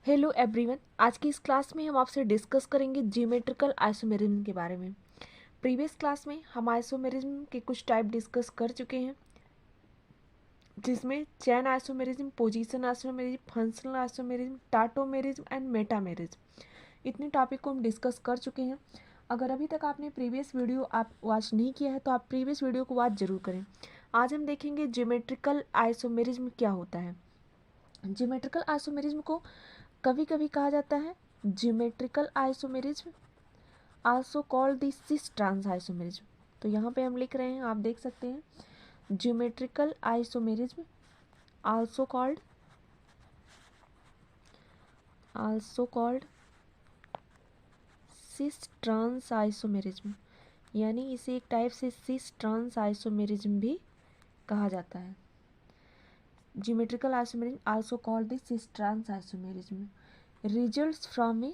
Hello everyone, आज की इस क्लास में हम आपसे डिस्कस करेंगे ज्योमेट्रिकल आइसोमेरिज्म के बारे में। प्रीवियस क्लास में हम आइसोमेरिज्म के कुछ टाइप डिस्कस कर चुके हैं, जिसमें chain isomerism, position isomerism, functional isomerism, tautomerism and metamerism, इतने टॉपिक को हम डिस्कस कर चुके हैं। अगर अभी तक आपने प्रीवियस वीडियो आप वॉच नहीं किया है तो आप प्रीवियस वीडियो को वॉच जरूर करें। आज हम देखेंगे ज्योमेट्रिकल आइसोमेरिज्म क्या होता है। ज्योमेट्रिकल आइसोमेरिज्म को कभी कभी कहा जाता है geometrical isomerism, also called the cis trans isomerism. तो यहाँ पे हम लिख रहे हैं, आप देख सकते हैं, geometrical isomerism also called cis trans isomerism, यानी इसे एक टाइप से सिस ट्रांस आइसोमेरिज्म भी कहा जाता है। Geometrical isomerism also called the cis trans isomerism results from a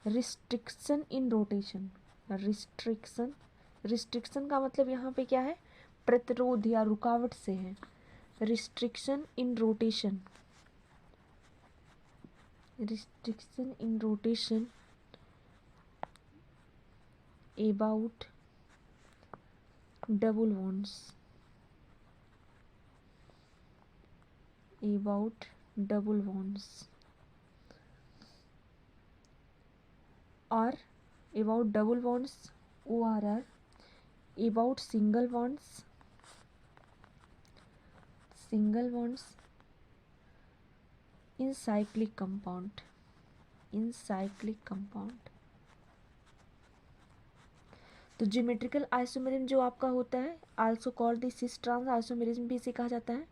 restriction in rotation. Restriction का मतलब यहाँ पे क्या है, प्रतिरोध या रुकावट से है। Restriction in rotation about double bonds or about double bonds, ORR, about single bonds in cyclic compound। तो ज्योमेट्रिकल आइसोमेरिज्म जो आपका होता है, also called the cis trans isomerism भी इसे कहा जाता है।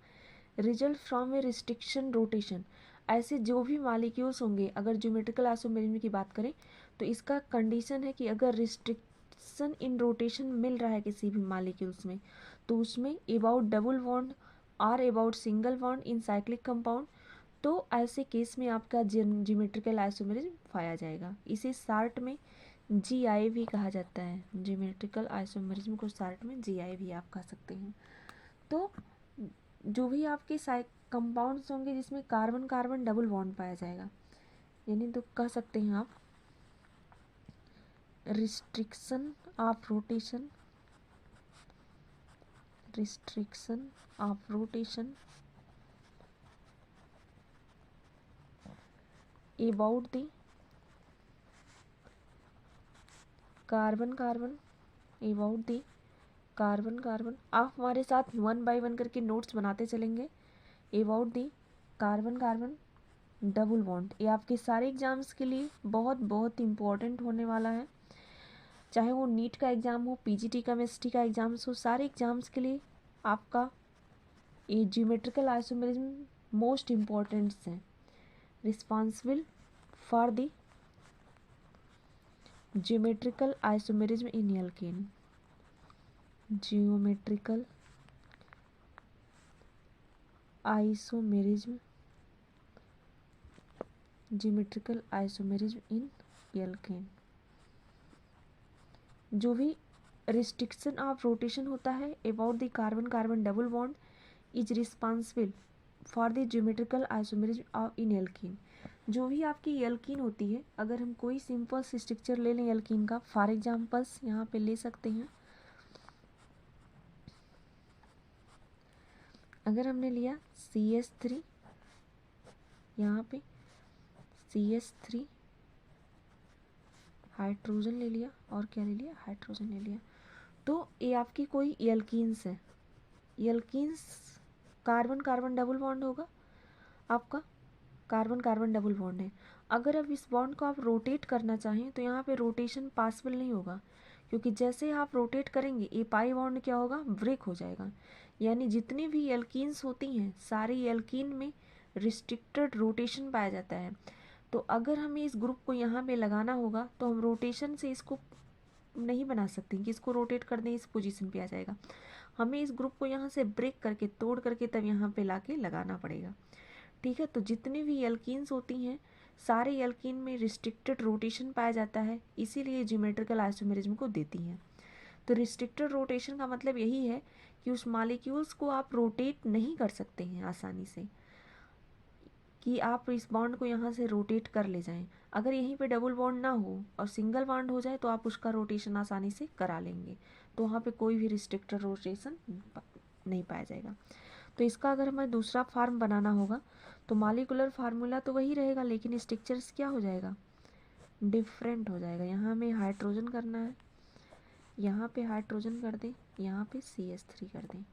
Result from a restriction rotation, ऐसे जो भी मालिक्यूल्स होंगे, अगर ज्योमेट्रिकल आइसोमेरिज्म की बात करें तो इसका कंडीशन है कि अगर रिस्ट्रिक्शन इन रोटेशन मिल रहा है किसी भी मालिक्यूल्स में, तो उसमें अबाउट डबल बॉन्ड और about single bond in cyclic compound, तो ऐसे केस में आपका ज्योमेट्रिकल आइसोमेरिज्म पाया जाएगा। इसे शार्ट में GI भी कहा जाता है। ज्योमेट्रिकल आइसोमेरिज्म को शार्ट में GI भी आप कह सकते हैं। तो जो भी आपके कंपाउंड्स होंगे जिसमें कार्बन कार्बन डबल बॉन्ड पाया जाएगा, यानी तो कह सकते हैं आप restriction of rotation about the carbon carbon. आप हमारे साथ 1 बाय 1 करके नोट्स बनाते चलेंगे। About the carbon double bond, ये आपके सारे एग्जाम्स के लिए बहुत बहुत इम्पोर्टेंट होने वाला है, चाहे वो नीट का एग्ज़ाम हो, PGT केमिस्ट्री का एग्ज़ाम्स हो, सारे एग्ज़ाम्स के लिए आपका ये ज्योमेट्रिकल आइसोमेरिज्म मोस्ट इम्पॉर्टेंट्स हैं। Responsible for the geometrical isomerism in alkene. Geometrical isomerism in alkene. जो भी रिस्ट्रिक्शन ऑफ रोटेशन होता है about the carbon carbon double bond is responsible for the geometrical isomerism of in alkene. जो भी आपकी alkene होती है, अगर हम कोई सिंपल स्ट्रक्चर ले लें एल्कीन का, फॉर एग्जांपल्स यहाँ पे ले सकते हैं। अगर हमने लिया CH3, यहाँ पे CH3 हाइड्रोजन ले लिया, और क्या ले लिया, हाइड्रोजन ले लिया, तो ये आपकी कोई एल्कीन्स है। Alkenes carbon carbon double bond होगा, आपका कार्बन कार्बन डबल बॉन्ड है। अगर अब इस बॉन्ड को आप रोटेट करना चाहें तो यहाँ पे रोटेशन पॉसिबल नहीं होगा, क्योंकि जैसे आप रोटेट करेंगे ये पाई बॉन्ड क्या होगा, ब्रेक हो जाएगा। यानी जितनी भी एल्कीन्स होती हैं, सारी एल्कीन में रिस्ट्रिक्टेड रोटेशन पाया जाता है। तो अगर हमें इस ग्रुप को यहाँ पे लगाना होगा तो हम रोटेशन से इसको नहीं बना सकते कि इसको रोटेट कर दें, इस पोजीशन पे आ जाएगा। हमें इस ग्रुप को यहाँ से ब्रेक करके, तोड़ करके तब यहाँ पे लाके लगाना पड़ेगा। ठीक है, तो जितनी भी एल्कीन्स होती हैं, सारे एल्कीन में रिस्ट्रिक्टेड रोटेशन पाया जाता है, इसीलिए ज्योमेट्रिकल आइसोमेरिज्म को देती हैं। तो रिस्ट्रिक्टेड रोटेशन का मतलब यही है कि उस मॉलिक्यूल्स को आप रोटेट नहीं कर सकते हैं आसानी से, कि आप इस बॉन्ड को यहाँ से रोटेट कर ले जाएं। अगर यहीं पे डबल बॉन्ड ना हो और सिंगल बॉन्ड हो जाए तो आप उसका रोटेशन आसानी से करा लेंगे, तो वहाँ पे कोई भी रिस्ट्रिक्टेड रोटेशन नहीं पाया जाएगा। तो इसका अगर हमें दूसरा फार्म बनाना होगा तो मॉलिक्यूलर फार्मूला तो वही रहेगा, लेकिन स्ट्रक्चर्स क्या हो जाएगा, डिफरेंट हो जाएगा। यहाँ हमें हाइड्रोजन करना है, यहाँ पे हाइड्रोजन कर दें, यहाँ पे CH3 कर दें।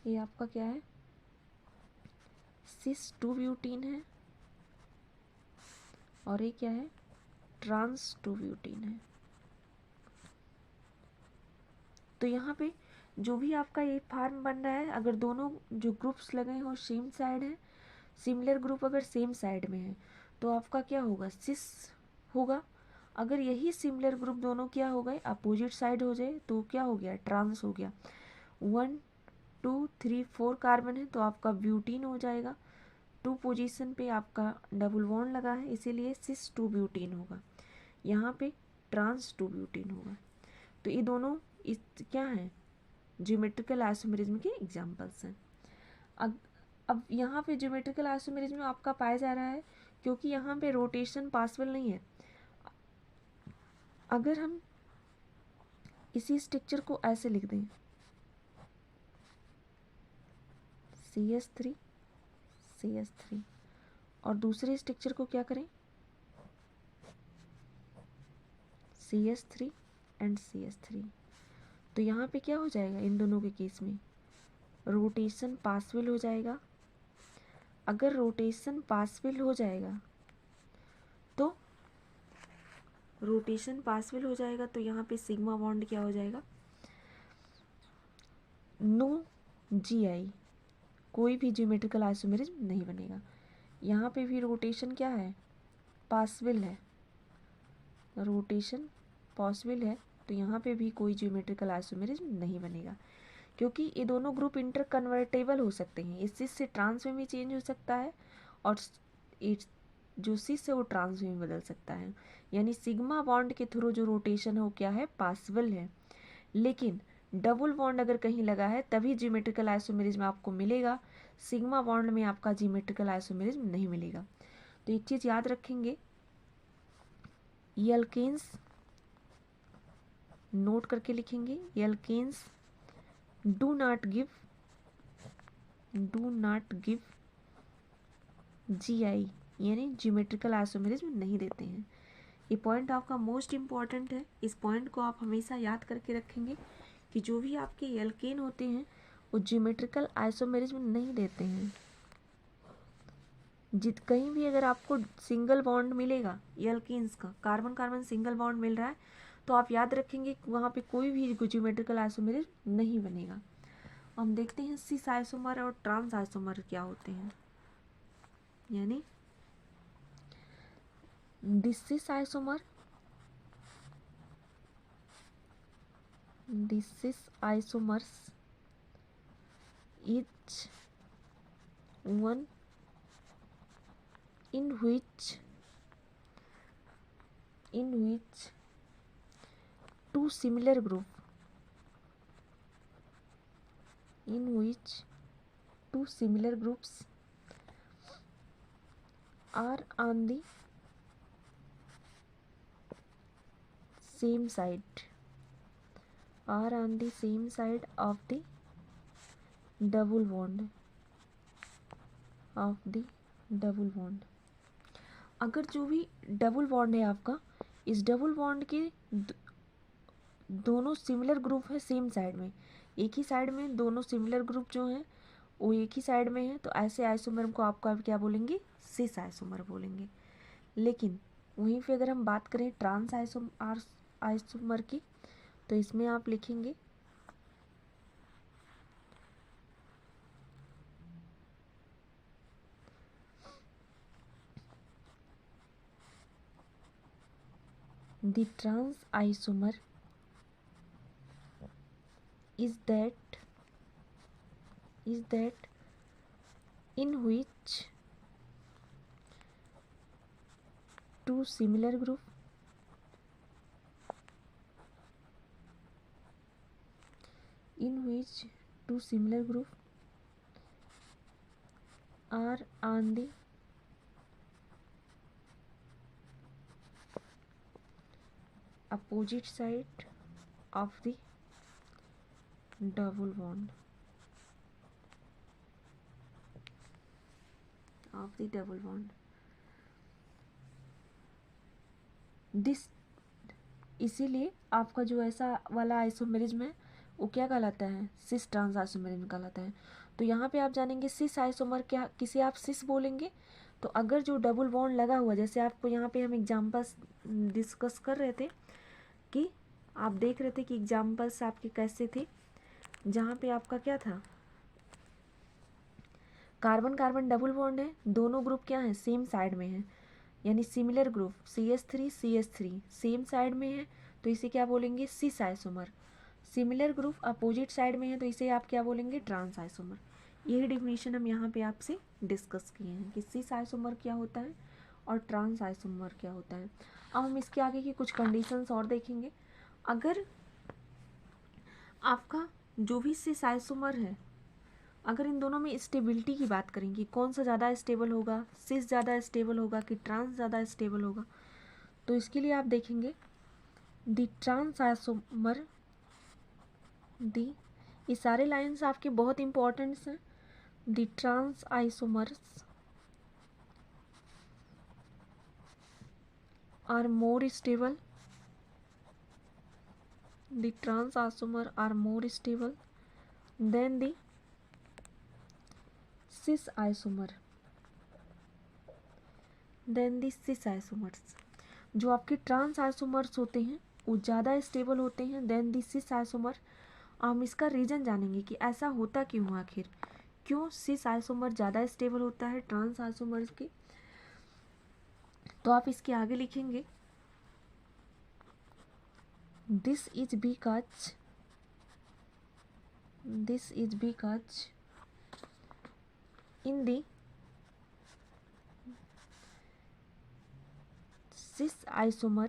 ये आपका क्या है, सिस 2 ब्यूटीन है, और ये क्या है, ट्रांस 2 ब्यूटीन है। तो यहाँ पे जो भी आपका ये फार्म बन रहा है, अगर दोनों जो ग्रुप्स लगे हो सेम साइड है, सिमिलर ग्रुप अगर सेम साइड में है, तो आपका क्या होगा, सिस होगा। अगर यही सिमिलर ग्रुप दोनों क्या हो गए, अपोजिट साइड हो जाए, तो क्या हो गया, ट्रांस हो गया। 1 2 3 4 कार्बन है तो आपका ब्यूटीन हो जाएगा। 2 पोजीशन पे आपका डबल बॉन्ड लगा है, इसीलिए सिस 2 ब्यूटीन होगा। यहाँ पे ट्रांस 2 ब्यूटीन होगा। तो ये दोनों इस क्या है, ज्योमेट्रिकल आइसोमेरिज्म के एग्जांपल्स हैं। अब यहाँ पे ज्योमेट्रिकल आइसोमेरिज्म आपका पाया जा रहा है क्योंकि यहाँ पे रोटेशन पॉसिबल नहीं है। अगर हम इसी स्ट्रक्चर को ऐसे लिख दें, CH3 CH3, और दूसरे स्ट्रक्चर को क्या करें, CH3 एंड CH3, तो यहाँ पे क्या हो जाएगा, इन दोनों के केस में रोटेशन पॉसिबल हो जाएगा। अगर रोटेशन पॉसिबल हो जाएगा तो यहाँ पे सिग्मा बॉन्ड क्या हो जाएगा, नो GI, कोई भी ज्योमेट्रिकल आइसोमेरिज्म नहीं बनेगा। यहाँ पे भी रोटेशन क्या है, पॉसिबल है, रोटेशन पॉसिबल है, तो यहाँ पे भी कोई ज्योमेट्रिकल आइसोमेरिज्म नहीं बनेगा, क्योंकि ये दोनों ग्रुप इंटर कन्वर्टेबल हो सकते हैं। इस सिस से ट्रांस में भी चेंज हो सकता है, और जो सिस है वो ट्रांस में बदल सकता है। यानी सिग्मा बॉन्ड के थ्रू जो रोटेशन हो क्या है, पॉसिबल है। लेकिन डबल बॉन्ड अगर कहीं लगा है तभी ज्योमेट्रिकल आइसोमेरिज्म आपको मिलेगा, सिग्मा बॉन्ड में आपका ज्योमेट्रिकल आइसोमेरिज्म नहीं मिलेगा। तो एक चीज़ याद रखेंगे, एल्केन्स नोट करके लिखेंगे, alkanes do not give GI, यानी ज्योमेट्रिकल आइसोमेरिज्म नहीं देते हैं। ये पॉइंट आपका मोस्ट इम्पॉर्टेंट है। इस पॉइंट को आप हमेशा याद करके रखेंगे कि जो भी आपके एल्केन होते हैं वो ज्योमेट्रिकल आइसोमेरिज्म नहीं देते हैं। कहीं भी अगर आपको सिंगल बॉन्ड मिलेगा एल्केन्स का, कार्बन कार्बन सिंगल बॉन्ड मिल रहा है, तो आप याद रखेंगे वहाँ पे कोई भी ज्योमेट्रिकल आइसोमेरिज्म नहीं बनेगा। हम देखते हैं सिस आइसोमर और ट्रांस आइसोमर क्या होते हैं। यानी this is isomers each one in which two similar groups are on the same side of the double bond अगर जो भी डबल बॉन्ड है आपका, इस डबल बॉन्ड के दोनों सिमिलर ग्रुप है सेम साइड में, एक ही साइड में दोनों सिमिलर ग्रुप जो हैं वो एक ही साइड में है, तो ऐसे आइसोमर को आपका क्या बोलेंगे, सिस आइसोमर बोलेंगे। लेकिन वहीं पे अगर हम बात करें ट्रांस आइसोमर की, तो इसमें आप लिखेंगे the trans isomer is that in which two similar group two similar group are on the opposite side of the double bond this, इसीलिए आपका जो ऐसा वाला आइसोमेरिज्म है वो क्या कहलाता है, सिस ट्रांस आइसोमेरिज्म कहलाता है। तो यहाँ पे आप जानेंगे सिस आइसोमर क्या, किसे आप सिस बोलेंगे, तो अगर जो डबल बॉन्ड लगा हुआ, जैसे आपको यहाँ पे हम एग्जाम्पल्स डिस्कस कर रहे थे कि आप देख रहे थे कि एग्जाम्पल्स आपके कैसे थे, जहाँ पे आपका क्या था, कार्बन कार्बन डबल बॉन्ड है, दोनों ग्रुप क्या है, सेम साइड में है, यानी similar group CH3 same side में है, तो इसे क्या बोलेंगे, cis isomer. Similar group opposite side में है, तो इसे आप क्या बोलेंगे, ट्रांस आइसोमर। यही डेफिनेशन हम यहाँ पे आपसे डिस्कस किए हैं कि सिस आइसोमर क्या होता है और ट्रांस आइसोमर क्या होता है। अब हम इसके आगे की कुछ कंडीशंस और देखेंगे। अगर आपका जो भी सिस आइसोमर है, अगर इन दोनों में स्टेबिलिटी की बात करेंगे, कौन सा ज़्यादा स्टेबल होगा, सिस ज़्यादा स्टेबल होगा कि ट्रांस ज़्यादा स्टेबल होगा, तो इसके लिए आप देखेंगे दी ट्रांस आइसोमर, दी, ये सारे लाइंस आपके बहुत इंपॉर्टेंट्स हैं। The trans isomers are more stable, the trans isomer are more stable than the cis isomer, जो आपके ट्रांस आइसोमर्स होते हैं वो ज़्यादा स्टेबल होते हैं देन दी सिस आइसोमर। हम इसका रीज़न जानेंगे कि ऐसा होता क्यों, आखिर क्यों सिस आइसोमर ज़्यादा स्टेबल होता है ट्रांस आइसोमर्स के। तो आप इसके आगे लिखेंगे this is because in the cis isomer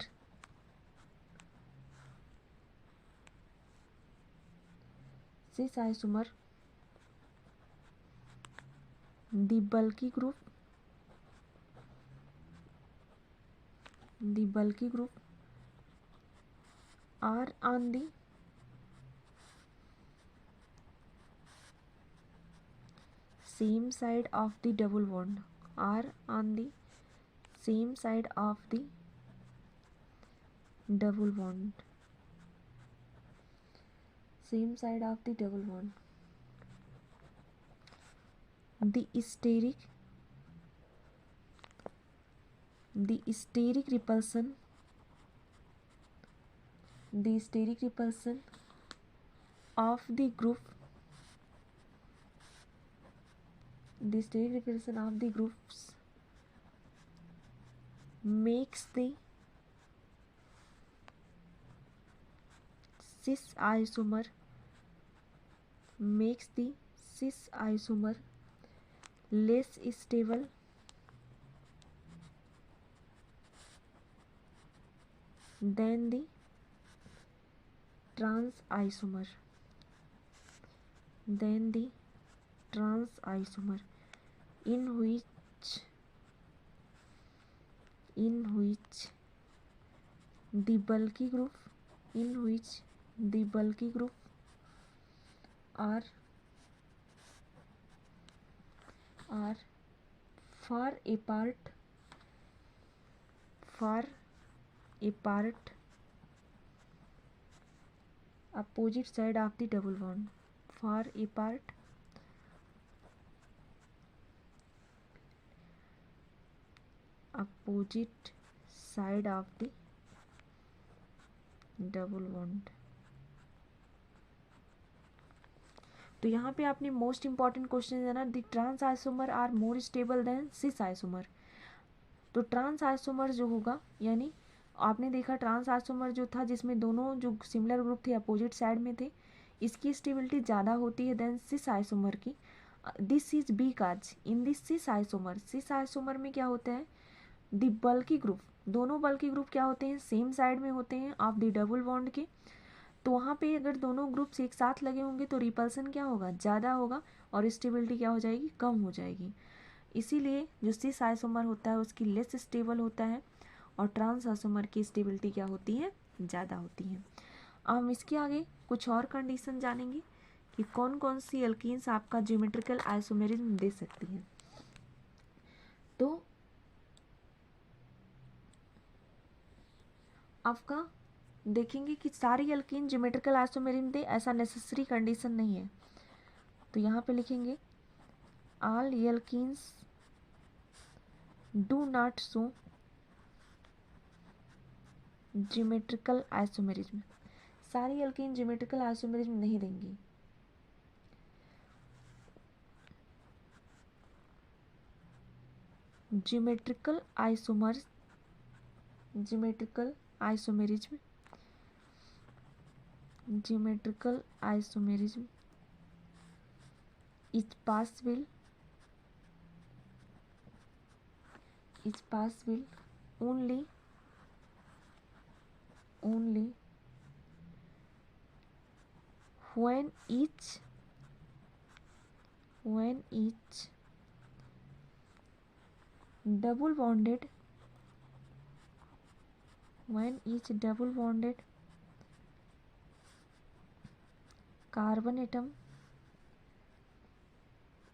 the bulky group are on the same side of the double bond, are on the same side of the double bond, same side of the double bond. The steric repulsion of the group, the steric repulsion of the groups makes the cis isomer less stable than the trans isomer, in which the bulky group are far apart opposite side of the double bond, far apart opposite side of the double bond। तो यहाँ पे आपने most important question है ना, the trans isomer are more stable than cis isomer. तो trans isomer जो होगा, यानी आपने देखा ट्रांस आइसोमर जो था जिसमें दोनों जो सिमिलर ग्रुप थे अपोजिट साइड में थे, इसकी स्टेबिलिटी ज़्यादा होती है देन सिस आइसोमर की। This is because in this cis isomer में क्या होता है, द बल्की ग्रुप, दोनों बल्की ग्रुप क्या होते हैं, सेम साइड में होते हैं ऑफ द डबल बॉन्ड के, तो वहाँ पे अगर दोनों ग्रुप्स एक साथ लगे होंगे तो रिपल्सन क्या होगा, ज़्यादा होगा, और स्टेबिलिटी क्या हो जाएगी, कम हो जाएगी। इसीलिए जो सिस आइसोमर होता है उसकी लेस स्टेबल होता है और ट्रांस आइसोमर की स्टेबिलिटी क्या होती है, ज़्यादा होती है। अब हम इसके आगे कुछ और कंडीशन जानेंगे कि कौन कौन सी एल्कीन्स आपका ज्योमेट्रिकल आइसोमेरिज्म दे सकती हैं। तो आपका देखेंगे कि सारी एल्कीन ज्योमेट्रिकल आइसोमेरिज्म दे, ऐसा नेसेसरी कंडीशन नहीं है। तो यहाँ पे लिखेंगे all alkenes do not show geometrical isomerism. सारी एल्कीन ज्योमेट्रिकल आइसोमेरिज्म नहीं देंगी। Geometrical isomers, geometrical isomerism, geometrical isomerism is possible only when each double bonded carbon atom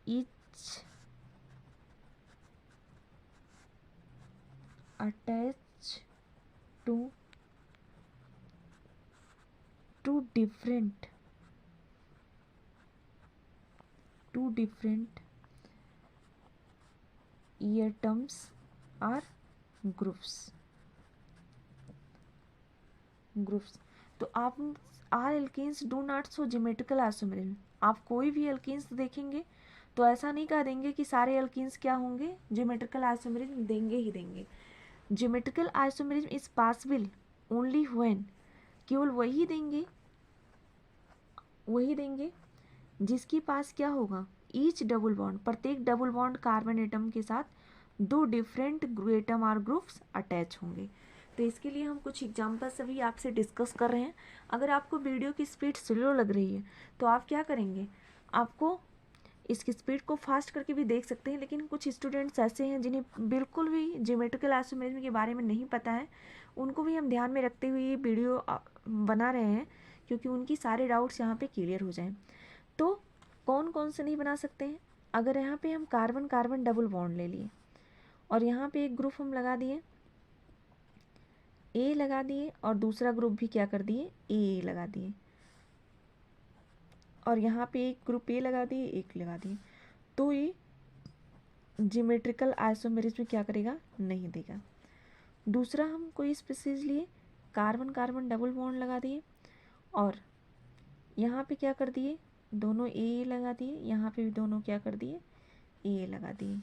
is attached to different atoms or groups। तो आप R alkanes do not show geometrical isomerism, आप कोई भी alkanes देखेंगे तो ऐसा नहीं कह देंगे कि सारे एल्केन्स क्या होंगे, ज्योमेट्रिकल आइसोमेरिज्म देंगे ही देंगे। Geometrical isomerism is possible only when, केवल वही देंगे जिसके पास क्या होगा, ईच डबल बॉन्ड, प्रत्येक डबल बॉन्ड कार्बन एटम के साथ दो डिफरेंट एटम और ग्रुप्स अटैच होंगे। तो इसके लिए हम कुछ एग्जाम्पल्स अभी आपसे डिस्कस कर रहे हैं। अगर आपको वीडियो की स्पीड स्लो लग रही है तो आप क्या करेंगे, आपको इसकी स्पीड को फास्ट करके भी देख सकते हैं, लेकिन कुछ स्टूडेंट्स ऐसे हैं जिन्हें बिल्कुल भी ज्योमेट्रिकल आइसोमेरिज्म के बारे में नहीं पता है, उनको भी हम ध्यान में रखते हुए ये वीडियो बना रहे हैं क्योंकि उनकी सारे डाउट्स यहाँ पे क्लियर हो जाएं। तो कौन कौन से नहीं बना सकते हैं, अगर यहाँ पे हम कार्बन कार्बन डबल बॉन्ड ले लिए और यहाँ पे एक ग्रुप हम लगा दिए, ए लगा दिए, और दूसरा ग्रुप भी क्या कर दिए, ए लगा दिए, और यहाँ पे एक ग्रुप ए लगा दिए, एक लगा दिए, तो ये ज्योमेट्रिकल आइसोमेरिज्म क्या करेगा, नहीं देगा। दूसरा हम कोई स्पीसीज लिए, कार्बन कार्बन डबल बॉन्ड लगा दिए और यहाँ पे क्या कर दिए, दोनों ए लगा दिए, यहाँ पे भी दोनों क्या कर दिए, ए लगा दिए,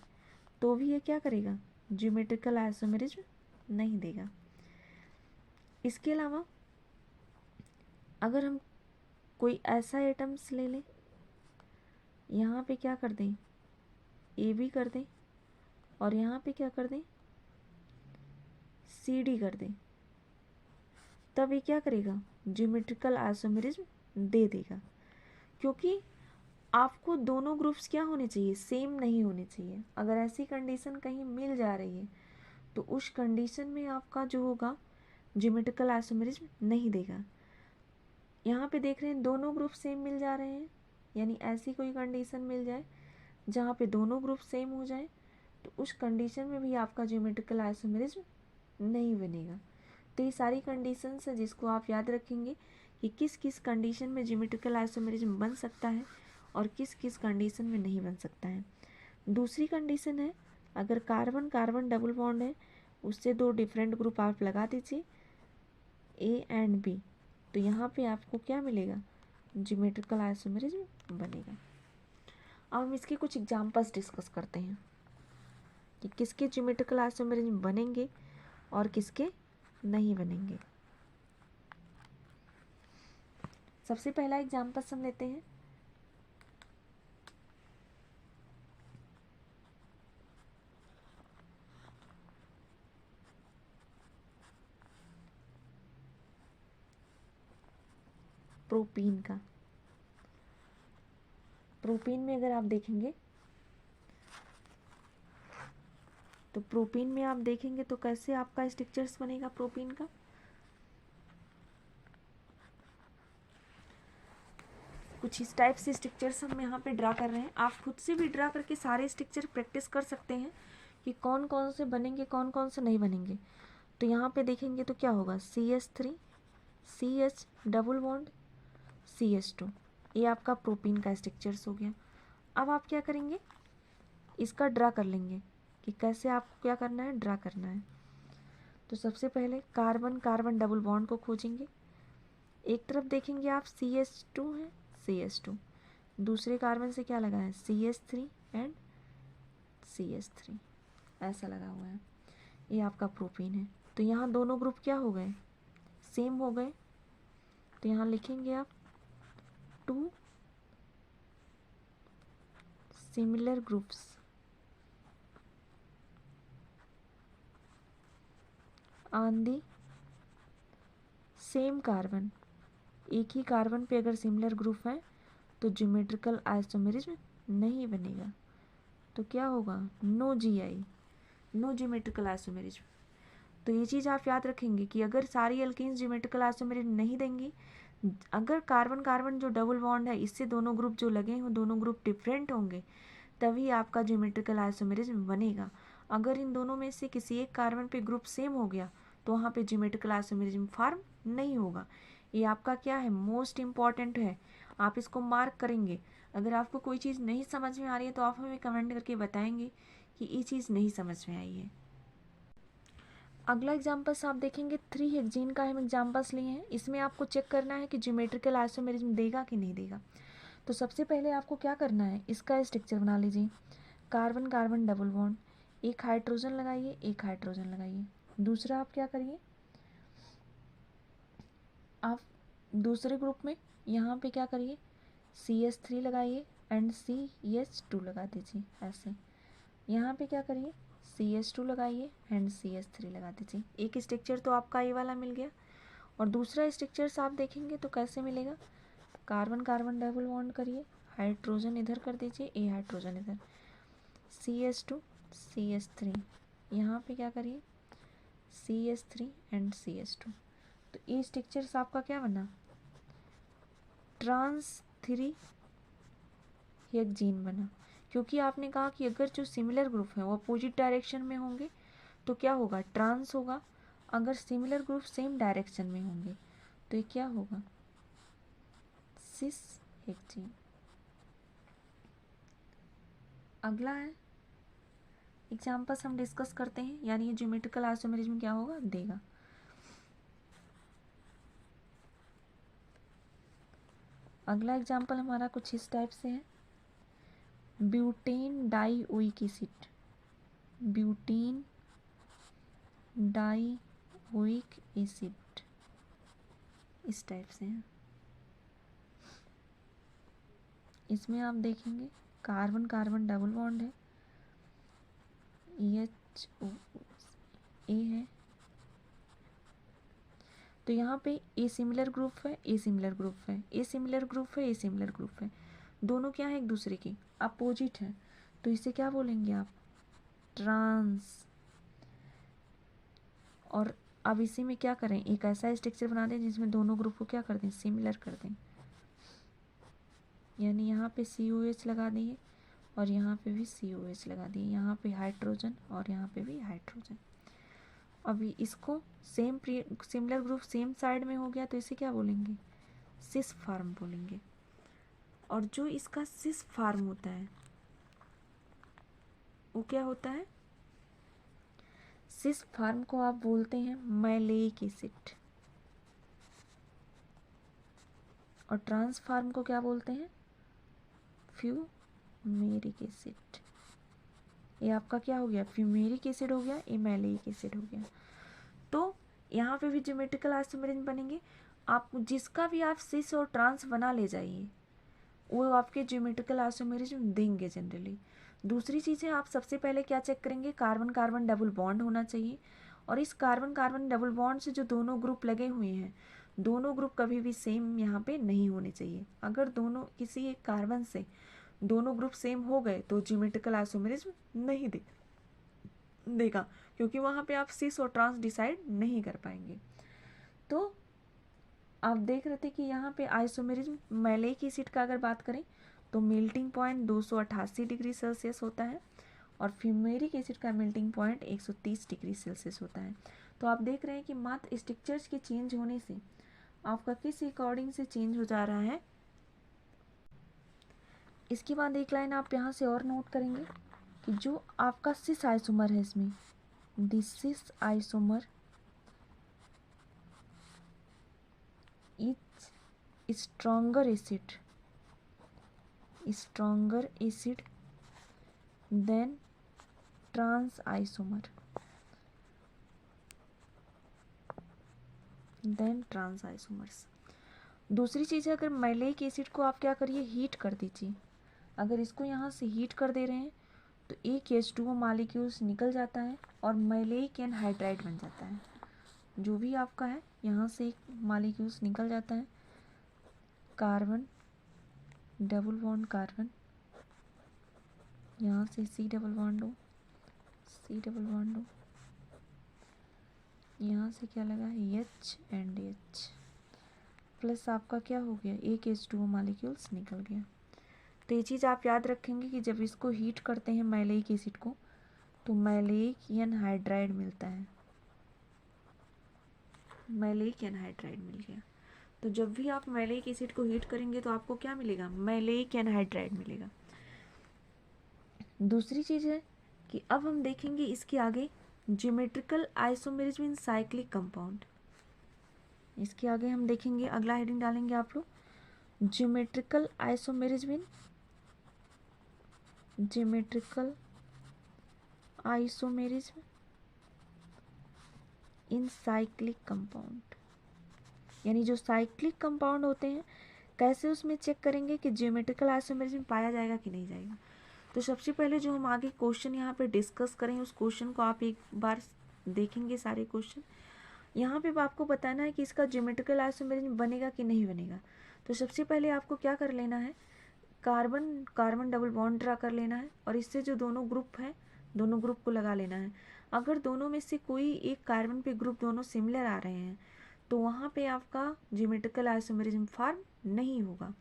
तो भी ये क्या करेगा, ज्योमेट्रिकल आइसोमेरिज्म नहीं देगा। इसके अलावा अगर हम कोई ऐसा एटम्स ले लें, यहाँ पे क्या कर दें, ए बी कर दें, और यहाँ पे क्या कर दें, सी डी कर दें, तब ये क्या करेगा, ज्योमेट्रिकल आइसोमेरिज्म दे देगा। क्योंकि आपको दोनों ग्रुप्स क्या होने चाहिए, सेम नहीं होने चाहिए। अगर ऐसी कंडीशन कहीं मिल जा रही है तो उस कंडीशन में आपका जो होगा ज्योमेट्रिकल आइसोमेरिज्म नहीं देगा। यहाँ पे देख रहे हैं दोनों ग्रुप सेम मिल जा रहे हैं, यानी ऐसी कोई कंडीशन मिल जाए जहाँ पे दोनों ग्रुप सेम हो जाए तो उस कंडीशन में भी आपका ज्योमेट्रिकल आइसोमेरिज्म नहीं बनेगा। तो ये सारी कंडीशंस है जिसको आप याद रखेंगे कि किस किस कंडीशन में ज्योमेट्रिकल आइसोमेरिज्म बन सकता है और किस किस कंडीशन में नहीं बन सकता है। दूसरी कंडीशन है, अगर कार्बन कार्बन डबल बॉन्ड है उससे दो डिफरेंट ग्रुप आप लगा दीजिए ए एंड बी, तो यहाँ पे आपको क्या मिलेगा, ज्योमेट्रिकल आइसोमेरिज्म बनेगा। अब हम इसके कुछ एग्जांपल्स डिस्कस करते हैं कि किसके ज्योमेट्रिकल आइसोमेरिज्म बनेंगे और किसके नहीं बनेंगे। सबसे पहला एग्जांपल हम लेते हैं, प्रोपीन का। प्रोपीन में अगर आप देखेंगे तो प्रोपीन में आप देखेंगे तो कैसे आपका स्ट्रक्चर्स बनेगा प्रोपीन का। कुछ इस टाइप से स्ट्रक्चर्स हम यहाँ पे ड्रा कर रहे हैं। आप खुद से भी ड्रा करके सारे स्ट्रक्चर प्रैक्टिस कर सकते हैं कि कौन कौन से बनेंगे, कौन कौन से नहीं बनेंगे। तो यहाँ पे देखेंगे तो क्या होगा, CH3 CH double bond CH2, ये आपका प्रोपीन का स्ट्रक्चर्स हो गया। अब आप क्या करेंगे, इसका ड्रा कर लेंगे कि कैसे आपको क्या करना है, ड्रा करना है। तो सबसे पहले कार्बन कार्बन डबल बॉन्ड को खोजेंगे। एक तरफ देखेंगे आप CH2 है, CH2, दूसरे कार्बन से क्या लगा है, CH3 एंड CH3, ऐसा लगा हुआ है। ये आपका प्रोपीन है। तो यहाँ दोनों ग्रुप क्या हो गए, सेम हो गए। तो यहाँ लिखेंगे आप 2 similar groups on the same carbon. एक ही कार्बन पे अगर सिमिलर ग्रुप है तो ज्योमेट्रिकल आइसोमेरिज्म नहीं बनेगा। तो क्या होगा, no GI, no geometrical isomerism. तो ये चीज़ आप याद रखेंगे कि अगर सारी एल्कीन्स ज्योमेट्रिकल आइसोमेरिज्म नहीं देंगी, अगर कार्बन कार्बन जो डबल बॉन्ड है इससे दोनों ग्रुप जो लगे हों, दोनों ग्रुप डिफरेंट होंगे, तभी आपका ज्योमेट्रिकल आइसोमेरिज्म बनेगा। अगर इन दोनों में से किसी एक कार्बन पे ग्रुप सेम हो गया तो वहाँ पे ज्योमेट्रिकल आइसोमेरिज्म फॉर्म नहीं होगा। ये आपका क्या है, मोस्ट इम्पॉर्टेंट है, आप इसको मार्क करेंगे। अगर आपको कोई चीज़ नहीं समझ में आ रही है तो आप हमें कमेंट करके बताएंगे कि ये चीज़ नहीं समझ में आई है। अगला एग्जाम्पल्स आप देखेंगे 3 हेक्सेन का हम एग्जाम्पल्स लिए हैं। इसमें आपको चेक करना है कि ज्योमेट्रिकल आइसोमेरिज्म देगा कि नहीं देगा। तो सबसे पहले आपको क्या करना है, इसका स्ट्रक्चर बना लीजिए। कार्बन कार्बन डबल बॉन्ड, एक हाइड्रोजन लगाइए, एक हाइड्रोजन लगाइए। दूसरा आप क्या करिए, आप दूसरे ग्रुप में यहाँ पे क्या करिए, CH3 लगाइए एंड CH2 लगा दीजिए ऐसे। यहाँ पे क्या करिए, CH2 लगाइए एंड CH3 लगा दीजिए। एक स्ट्रक्चर तो आपका ये वाला मिल गया। और दूसरा स्ट्रक्चर्स आप देखेंगे तो कैसे मिलेगा, कार्बन कार्बन डबल बॉन्ड करिए, हाइड्रोजन इधर कर दीजिए, ए हाइड्रोजन इधर, CH2 CH3, यहाँ पे क्या करिए, CH3 एंड CH2। तो ये स्ट्रक्चर्स आपका क्या बना, ट्रांस 3 हेक्सेन बना। क्योंकि आपने कहा कि अगर जो सिमिलर ग्रुप है वो अपोजिट डायरेक्शन में होंगे तो क्या होगा, ट्रांस होगा। अगर सिमिलर ग्रुप सेम डायरेक्शन में होंगे तो ये क्या होगा, सिस हेक्सेन। अगला है एग्जाम्पल्स हम डिस्कस करते हैं, यानी ये ज्योमेट्रिकल आइसोमेरिज्म क्या होगा, देगा। अगला एग्जाम्पल हमारा कुछ इस टाइप से है, butane dioic acid, butane dioic acid, इस टाइप से है। इसमें आप देखेंगे कार्बन कार्बन डबल बॉन्ड है, HO ए है। तो यहाँ पे ए सिमिलर ग्रुप है, ए सिमिलर ग्रुप है, ए सिमिलर ग्रुप है, ए सिमिलर ग्रुप है, दोनों क्या है, एक दूसरे की अपोजिट है। तो इसे क्या बोलेंगे आप, ट्रांस। और अब इसी में क्या करें, एक ऐसा स्ट्रक्चर बना दें जिसमें दोनों ग्रुप को क्या कर दें, सिमिलर कर दें। यानी यहाँ पे COH लगा दिए और यहाँ पे भी COH लगा दिए, यहाँ पे हाइड्रोजन और यहाँ पे भी हाइड्रोजन। अभी इसको same similar group same side में हो गया तो इसे क्या बोलेंगे, सिस फार्म बोलेंगे। और जो इसका सिस फार्म होता है वो क्या होता है, सिस फार्म को आप बोलते हैं मैलेइक एसिड। और ट्रांस फार्म को क्या बोलते हैं, फ्यूमेरिक एसिड। ये आपका क्या हो गया, फ्यूमेरिक एसिड हो गया, ये मैलेइक एसिड हो गया। तो यहाँ पे भी ज्योमेट्रिकल आइसोमेरिज्म बनेंगे। आप जिसका भी आप सिस और ट्रांस बना ले जाइए वो आपके ज्योमेट्रिकल आइसोमेरिज्म देंगे जनरली। दूसरी चीज़ है, आप सबसे पहले क्या चेक करेंगे, कार्बन कार्बन डबल बॉन्ड होना चाहिए। और इस कार्बन कार्बन डबल बॉन्ड से जो दोनों ग्रुप लगे हुए हैं दोनों ग्रुप कभी भी सेम यहाँ पे नहीं होने चाहिए। अगर दोनों किसी एक कार्बन से दोनों ग्रुप सेम हो गए तो ज्योमेट्रिकल आइसोमेरिज्म नहीं देगा, क्योंकि वहाँ पे आप सिस और ट्रांस डिसाइड नहीं कर पाएंगे। तो आप देख रहे थे कि यहाँ पे आइसोमेरिज्म मैलेइक एसिड का अगर बात करें तो मेल्टिंग पॉइंट 288 डिग्री सेल्सियस होता है और फ्यूमेरिक एसिड का मेल्टिंग पॉइंट 130 डिग्री सेल्सियस होता है। तो आप देख रहे हैं कि मात्र स्ट्रक्चर्स के चेंज होने से आपका किस अकॉर्डिंग से चेंज हो जा रहा है। इसके बाद एक लाइन आप यहाँ से और नोट करेंगे कि जो आपका सिस आइसोमर है इसमें, this cis isomer is stronger acid than trans isomers। दूसरी चीज़ है, अगर मैलेइक एसिड को आप क्या करिए, हीट कर दीजिए। अगर इसको यहाँ से हीट कर दे रहे हैं तो एक H2O मॉलिक्यूल्स निकल जाता है और मैलेइक एनहाइड्राइड बन जाता है। जो भी आपका है यहाँ से एक मॉलिक्यूल्स निकल जाता है, कार्बन डबल बॉन्ड कार्बन, यहाँ से C डबल बॉन्ड हो, यहाँ से क्या लगा है H एंड H प्लस आपका क्या हो गया, एक H2O मॉलिक्यूल्स निकल गया। तो ये चीज़ आप याद रखेंगे कि जब इसको हीट करते हैं मैलेइक एसिड को तो मैलेइक एनहाइड्राइड मिलता है, मैलेइक एनहाइड्राइड मिल गया। तो जब भी आप मैलेइक एसिड को हीट करेंगे तो आपको क्या मिलेगा, मैलेइक एनहाइड्राइड मिलेगा। दूसरी चीज़ है कि अब हम देखेंगे इसके आगे ज्योमेट्रिकल आइसोमेरिज्म इन साइक्लिक कंपाउंड। इसके आगे हम देखेंगे, अगला हेडिंग डालेंगे आप लोग, ज्योमेट्रिकल आइसोमेरिज्म इन साइक्लिक कंपाउंड। यानी जो साइक्लिक कंपाउंड होते हैं कैसे उसमें चेक करेंगे कि ज्योमेट्रिकल आइसोमेरिज्म पाया जाएगा कि नहीं जाएगा। तो सबसे पहले जो हम आगे क्वेश्चन यहाँ पे डिस्कस करें उस क्वेश्चन को आप एक बार देखेंगे सारे क्वेश्चन। यहाँ पे आपको बताना है कि इसका ज्योमेट्रिकल आइसोमेरिज्म बनेगा कि नहीं बनेगा। तो सबसे पहले आपको क्या कर लेना है, कार्बन डबल बॉन्ड ड्रा कर लेना है और इससे जो दोनों ग्रुप है दोनों ग्रुप को लगा लेना है। अगर दोनों में से कोई एक कार्बन पे ग्रुप दोनों सिमिलर आ रहे हैं तो वहाँ पे आपका ज्योमेट्रिकल आइसोमेरिज्म फॉर्म नहीं होगा।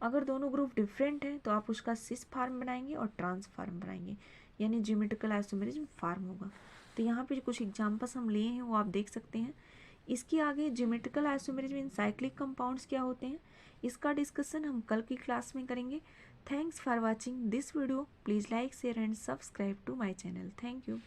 अगर दोनों ग्रुप डिफरेंट हैं तो आप उसका सिस फॉर्म बनाएंगे और ट्रांस फॉर्म बनाएंगे, यानी ज्योमेट्रिकल आइसोमेरिज्म फॉर्म होगा। तो यहाँ पे कुछ एग्जांपल्स हम लिए हैं वो आप देख सकते हैं। इसके आगे ज्योमेट्रिकल आइसोमेरिज्म इन साइक्लिक कंपाउंड्स क्या होते हैं इसका डिस्कशन हम कल की क्लास में करेंगे। Thanks for watching this video, please like share and subscribe to my channel. Thank you.